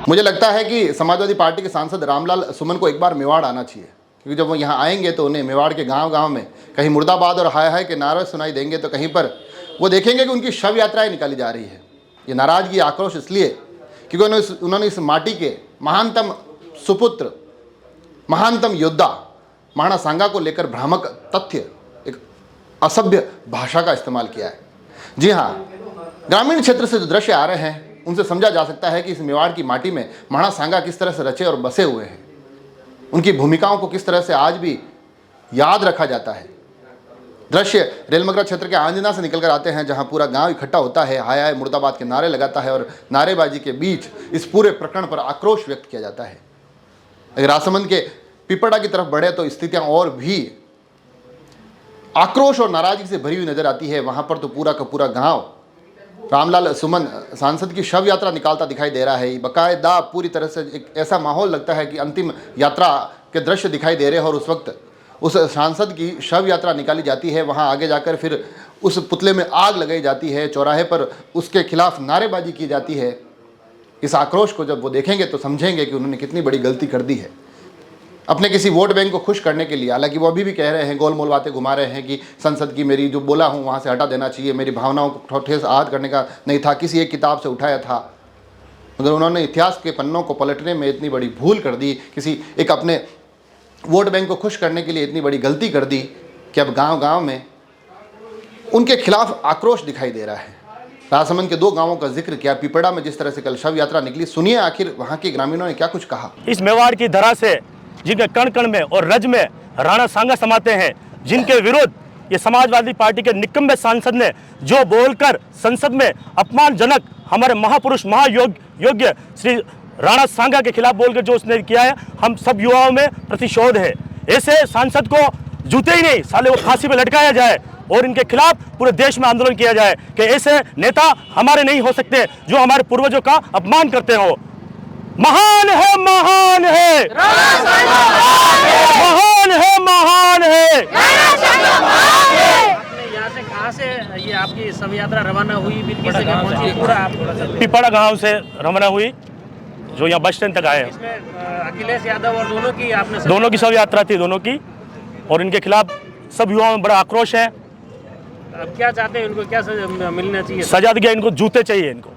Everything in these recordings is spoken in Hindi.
मुझे लगता है कि समाजवादी पार्टी के सांसद रामलाल सुमन को एक बार मेवाड़ आना चाहिए, क्योंकि जब वो यहाँ आएंगे तो उन्हें मेवाड़ के गांव-गांव में कहीं मुर्दाबाद और हाय हाय के नारे सुनाई देंगे, तो कहीं पर वो देखेंगे कि उनकी शव यात्राएं निकाली जा रही है। ये नाराजगी, आक्रोश इसलिए क्योंकि उन्होंने इस माटी के महानतम सुपुत्र, महानतम योद्धा महाराणा सांगा को लेकर भ्रामक तथ्य, एक असभ्य भाषा का इस्तेमाल किया है। जी हाँ, ग्रामीण क्षेत्र से जो दृश्य आ रहे हैं उनसे समझा जा सकता है कि इस मेवाड़ की माटी में महाराणा सांगा किस तरह से रचे और बसे हुए हैं, उनकी भूमिकाओं को किस तरह से आज भी याद रखा जाता है। दृश्य रेलमगरा क्षेत्र के आंजना से निकलकर आते हैं, जहां पूरा गांव इकट्ठा होता है, हाय हाय मुर्दाबाद के नारे लगाता है और नारेबाजी के बीच इस पूरे प्रकरण पर आक्रोश व्यक्त किया जाता है। अगर राजसमंद के पिपड़ा की तरफ बढ़े तो स्थितियां और भी आक्रोश और नाराजगी से भरी हुई नजर आती है। वहां पर तो पूरा का पूरा गांव रामलाल सुमन सांसद की शव यात्रा निकालता दिखाई दे रहा है। बाकायदा पूरी तरह से एक ऐसा माहौल लगता है कि अंतिम यात्रा के दृश्य दिखाई दे रहे हैं और उस वक्त उस सांसद की शव यात्रा निकाली जाती है। वहां आगे जाकर फिर उस पुतले में आग लगाई जाती है, चौराहे पर उसके खिलाफ नारेबाजी की जाती है। इस आक्रोश को जब वो देखेंगे तो समझेंगे कि उन्होंने कितनी बड़ी गलती कर दी है अपने किसी वोट बैंक को खुश करने के लिए। हालांकि वो अभी भी कह रहे हैं, गोलमोल बातें घुमा रहे हैं कि संसद की मेरी जो बोला हूँ वहाँ से हटा देना चाहिए, मेरी भावनाओं को ठेस आहत करने का नहीं था, किसी एक किताब से उठाया था। मगर उन्होंने इतिहास के पन्नों को पलटने में इतनी बड़ी भूल कर दी, किसी एक अपने वोट बैंक को खुश करने के लिए इतनी बड़ी गलती कर दी कि अब गाँव-गाँव में उनके खिलाफ आक्रोश दिखाई दे रहा है। राजसमंद के 2 गाँवों का जिक्र किया, पिपड़ा में जिस तरह से कल शव यात्रा निकली। सुनिए आखिर वहाँ के ग्रामीणों ने क्या कुछ कहा। इस मेवाड़ की धरा से जिनके कण कण में और रज में राणा सांगा समाते हैं, जिनके विरुद्ध ये समाजवादी पार्टी के निकम्मे सांसद ने जो बोलकर संसद में अपमानजनक हमारे महापुरुष महायोग्य श्री राणा सांगा के खिलाफ बोलकर जो उसने किया है, हम सब युवाओं में प्रतिशोध है। ऐसे सांसद को जूते ही नहीं साले वो फांसी पे लटकाया जाए और इनके खिलाफ पूरे देश में आंदोलन किया जाए कि ऐसे नेता हमारे नहीं हो सकते जो हमारे पूर्वजों का अपमान करते हो। महान है, महान है, महान है, महान है। यहाँ से कहाँ से ये आपकी शव यात्रा रवाना हुई, किस जगह पहुंची, पूरा आप पिपड़ा गांव से रवाना हुई, जो यहाँ बस स्टैंड तक आए। इसमें अखिलेश यादव और दोनों की शव यात्रा थी, दोनों की, और इनके खिलाफ सब युवाओं में बड़ा आक्रोश है। अब क्या चाहते हैं, इनको क्या सजा मिलना चाहिए? सजा दिया, इनको जूते चाहिए, इनको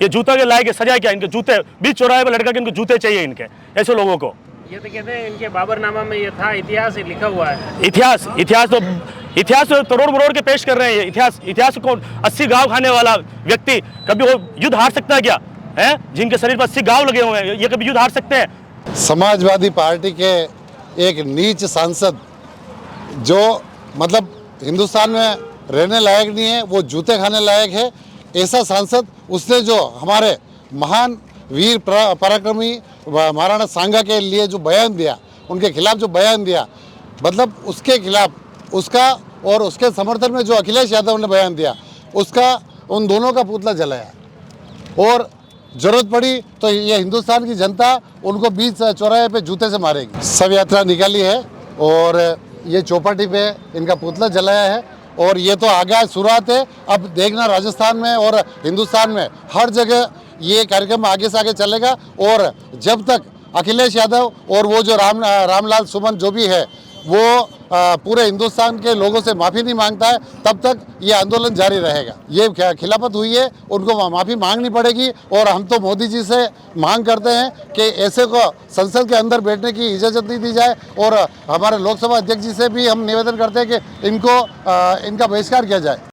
ये जूता के लायक है, सजा क्या, इनके जूते बीच चौराहे पर लटका के इनको जूते चाहिए इनके, ऐसे लोगों को। ये तो कहते हैं इनके बाबरनामा में ये था, इतिहास लिखा हुआ है। इतिहास तो तोड़ मरोड़ के पेश कर रहे हैं। इतिहास को 80 गांव खाने वाला व्यक्ति कभी वो युद्ध हार सकता है क्या? है जिनके शरीर पर 80 गांव लगे हुए हैं, ये कभी युद्ध हार सकते हैं? समाजवादी पार्टी के एक नीच सांसद जो मतलब हिंदुस्तान में रहने लायक नहीं है, वो जूते खाने लायक है, ऐसा सांसद उसने जो हमारे महान वीर पराक्रमी महाराणा सांगा के लिए जो बयान दिया, उनके खिलाफ जो बयान दिया, मतलब उसके खिलाफ उसका और उसके समर्थन में जो अखिलेश यादव ने बयान दिया, उसका उन दोनों का पुतला जलाया। और जरूरत पड़ी तो ये हिंदुस्तान की जनता उनको बीच चौराहे पे जूते से मारेगी। शव यात्रा निकाली है और ये चौपाटी पे इनका पुतला जलाया है और ये तो आगाज शुरुआत है। अब देखना राजस्थान में और हिंदुस्तान में हर जगह ये कार्यक्रम आगे से आगे चलेगा और जब तक अखिलेश यादव और वो जो रामलाल सुमन जो भी है वो पूरे हिंदुस्तान के लोगों से माफ़ी नहीं मांगता है, तब तक ये आंदोलन जारी रहेगा। ये खिलाफत हुई है, उनको माफ़ी मांगनी पड़ेगी और हम तो मोदी जी से मांग करते हैं कि ऐसे को संसद के अंदर बैठने की इजाज़त नहीं दी जाए और हमारे लोकसभा अध्यक्ष जी से भी हम निवेदन करते हैं कि इनका बहिष्कार किया जाए।